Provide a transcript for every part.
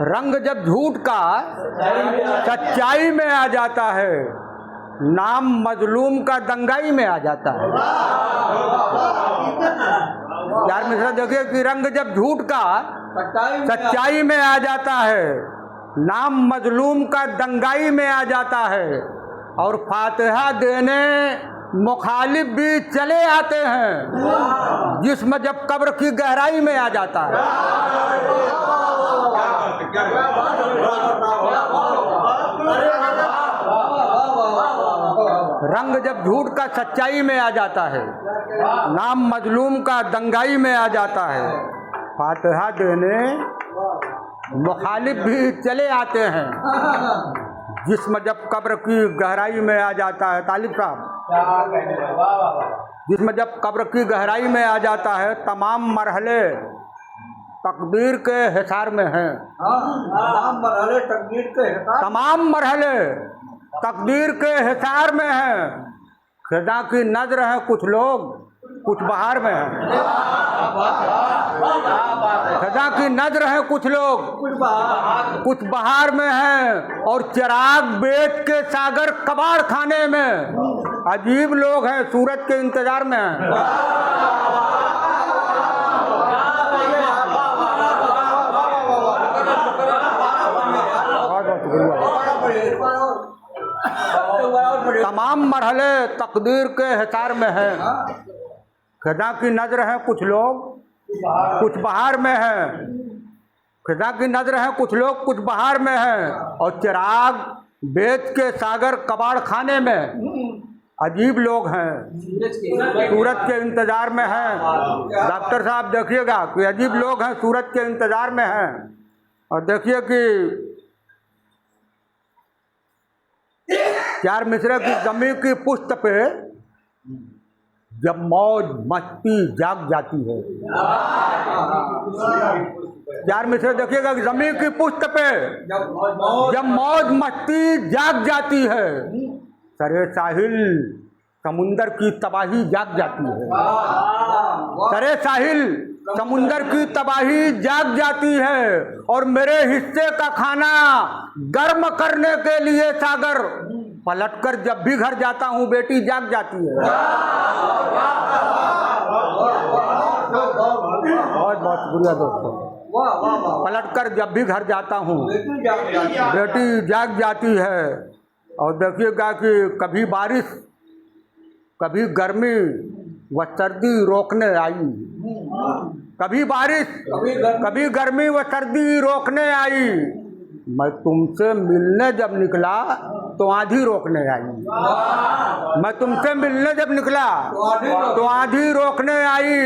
रंग जब झूठ का सच्चाई में आ जाता है, नाम मजलूम का दंगाई में आ जाता है। यार मिश्रा देखिए कि रंग जब झूठ का सच्चाई में आ जाता है, नाम मजलूम का दंगाई में आ जाता है, और फातिहा देने मुखालिफ भी चले आते हैं, जिस्म जब कब्र की गहराई में आ जाता है। रंग जब झूठ का सच्चाई में आ जाता है, नाम मजलूम का दंगाई में आ जाता है, फातिहा देने मुखालिफ भी चले आते हैं, जिस्म जब कब्र की गहराई में आ जाता है। तालिब साहब, जिस्म जब कब्र की गहराई में आ जाता है, तमाम मरहले तकदीर के हिसार में हैं। तमाम मरहले तकदीर के हिसार में हैं। खुदा की नजर है, कुछ लोग कुछ बहार में हैं। खुदा की नजर है, कुछ लोग कुछ बहार में हैं, और चिराग बेच के सागर कबाड़ खाने में अजीब लोग हैं, सूरज के इंतजार में हैं। तमाम मरहले तकदीर के हिसार में हैं। खुदा की नजर है, कुछ लोग कुछ बहार में हैं। खुदा की नजर है, कुछ लोग कुछ बहार में हैं, और चिराग बेच के सागर कबाड़ खाने में अजीब लोग हैं, सूरज के इंतजार में हैं। डॉक्टर साहब देखिएगा कि अजीब लोग हैं, सूरज के इंतजार में हैं। और देखिए कि चार मिसरे की जमी की पुश्त पे जब मौज मस्ती जाग जाती है। चार मिसरे देखिएगा कि जमी की पुश्त पे जब मौज मस्ती जाग जाती है, सरे साहिल समुंदर की तबाही जाग जाती है। सरे साहिल समुंदर की तबाही जाग जाती है, और मेरे हिस्से का खाना गर्म करने के लिए सागर पलटकर जब भी घर जाता हूँ बेटी जाग जाती है। बहुत बहुत शुक्रिया दोस्तों। पलटकर जब भी घर जाता हूँ बेटी जाग जाती है। और देखिएगा कि कभी बारिश कभी गर्मी व सर्दी रोकने आई, कभी बारिश कभी गर्मी व सर्दी रोकने आई। मैं तुमसे मिलने जब निकला तो आंधी रोकने आई। मैं तुमसे मिलने जब निकला तो आंधी रोकने आई,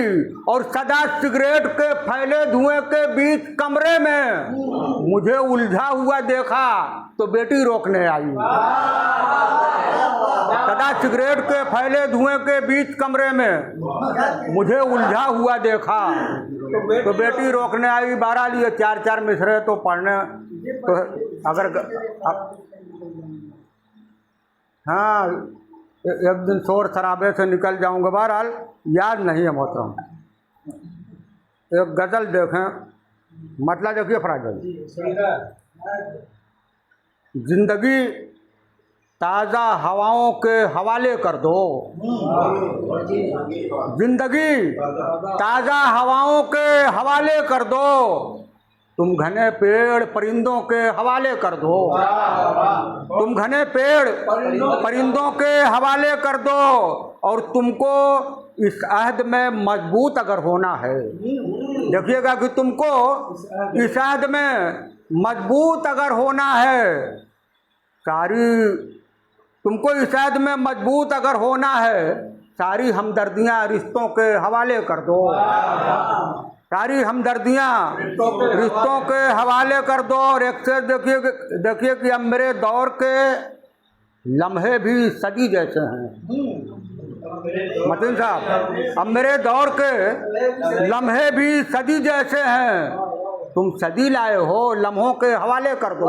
और सदा सिगरेट के फैले धुएं के बीच कमरे में मुझे उलझा हुआ देखा तो बेटी रोकने आई। सदा सिगरेट के फैले धुएं के बीच कमरे में मुझे उलझा हुआ देखा तो बेटी रोकने आई। बहरहाल ये चार चार मिसरे तो पढ़ने तो अगर हाँ एक दिन शोर शराबे से निकल जाऊंगा, बहरहाल याद नहीं है मोहतरम। एक गज़ल देखें, मतलब देखिए फराज, जिंदगी ताज़ा हवाओं के हवाले कर दो। जिंदगी ताज़ा हवाओं के हवाले कर दो, तुम घने पेड़ परिंदों के हवाले कर दो। तुम घने पेड़ परिंदों के हवाले कर दो, और तुमको इस अहद में मजबूत अगर होना है, देखिएगा कि तुमको इस अहद में मजबूत अगर होना है, तुमको इस अहद में मजबूत अगर होना है, सारी हमदर्दियाँ रिश्तों के हवाले कर दो। सारी हमदर्दियाँ रिश्तों के हवाले कर दो। और एक से देखिए कि अब मेरे दौर के लम्हे भी सदी जैसे हैं। मतीन साहब, अब मेरे दौर के लम्हे भी सदी जैसे हैं, तुम सदी लाए हो लम्हों के हवाले कर दो।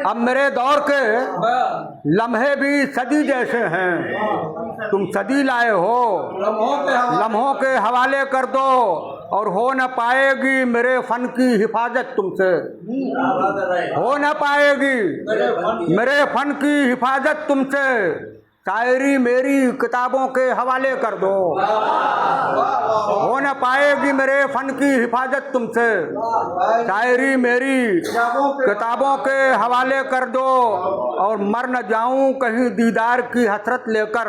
अब मेरे दौर के लम्हे भी सदी जैसे हैं, तुम सदी लाए हो, लम्हों के हवाले कर दो और हो न पाएगी मेरे फन की हिफाजत तुमसे, हो न पाएगी मेरे फन की हिफाजत तुमसे, शायरी मेरी किताबों के हवाले कर दो, हो न पाएगी मेरे फन की हिफाजत तुमसे, शायरी मेरी किताबों के हवाले कर दो और मर न जाऊं कहीं दीदार की हसरत लेकर,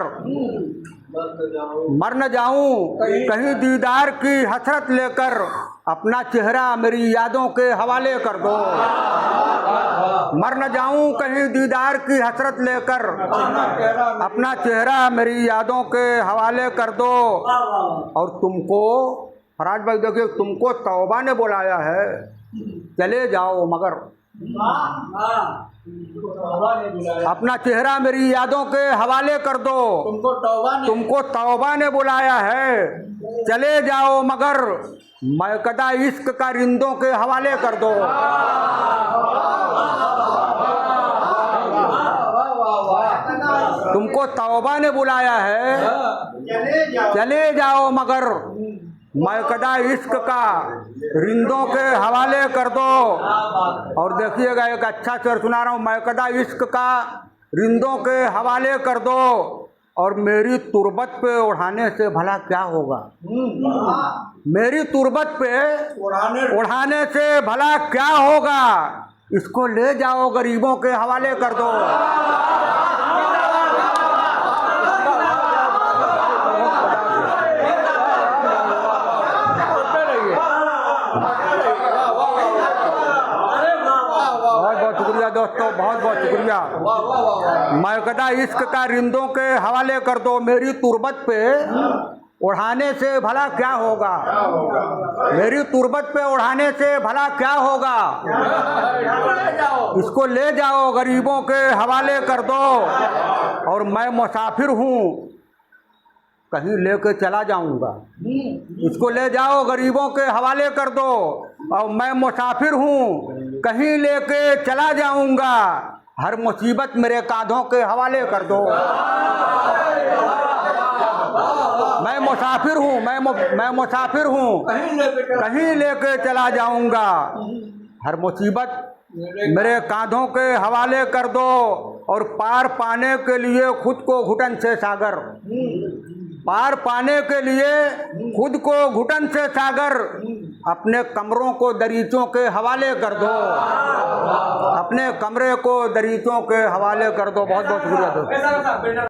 मर न जाऊं कहीं दीदार की हसरत लेकर, अपना चेहरा मेरी यादों के हवाले कर दो, मर न जाऊं कहीं दीदार की हसरत लेकर, अपना चेहरा मेरी यादों के हवाले कर दो। और तुमको फराज भाई देखिए, तुमको तौबा ने बुलाया है, चले जाओ मगर अपना चेहरा मेरी यादों के हवाले कर दो, तुमको तौबा ने बुलाया है, चले जाओ मगर मैकदा इश्क का रिंदों के हवाले कर दो। तुमको तौबा ने बुलाया है, चले जाओ मगर मैकदा इश्क का रिंदों के हवाले कर दो। और देखिएगा एक अच्छा शेर सुना रहा हूँ, मैकदा इश्क का रिंदों के हवाले कर दो और मेरी तुरबत पे उड़ाने से भला क्या होगा, मेरी तुरबत पे उड़ाने से भला क्या होगा, इसको ले जाओ गरीबों के हवाले कर दो। दोस्तों बहुत बहुत शुक्रिया। मैकदा इश्क का रिंदों के हवाले कर दो, मेरी तुरबत पे उड़ाने से भला क्या होगा, मेरी तुरबत पे उड़ाने से भला क्या होगा, इसको ले जाओ गरीबों के हवाले कर दो और मैं मुसाफिर हूँ कहीं लेके चला जाऊंगा, इसको ले जाओ गरीबों के हवाले कर दो और मैं मुसाफिर हूँ कहीं लेके चला जाऊंगा, हर मुसीबत मेरे कांधों के हवाले कर दो। मैं मुसाफिर हूँ, मैं मुसाफिर हूँ कहीं लेके चला जाऊंगा, हर मुसीबत मेरे कांधों के हवाले कर दो और पार पाने के लिए खुद को घुटन से सागर, पार पाने के लिए खुद को घुटन से सागर, अपने कमरों को दरीचों के हवाले कर दो, अपने कमरे को दरीचों के हवाले कर दो। बहुत बहुत शुक्रिया दोस्तों।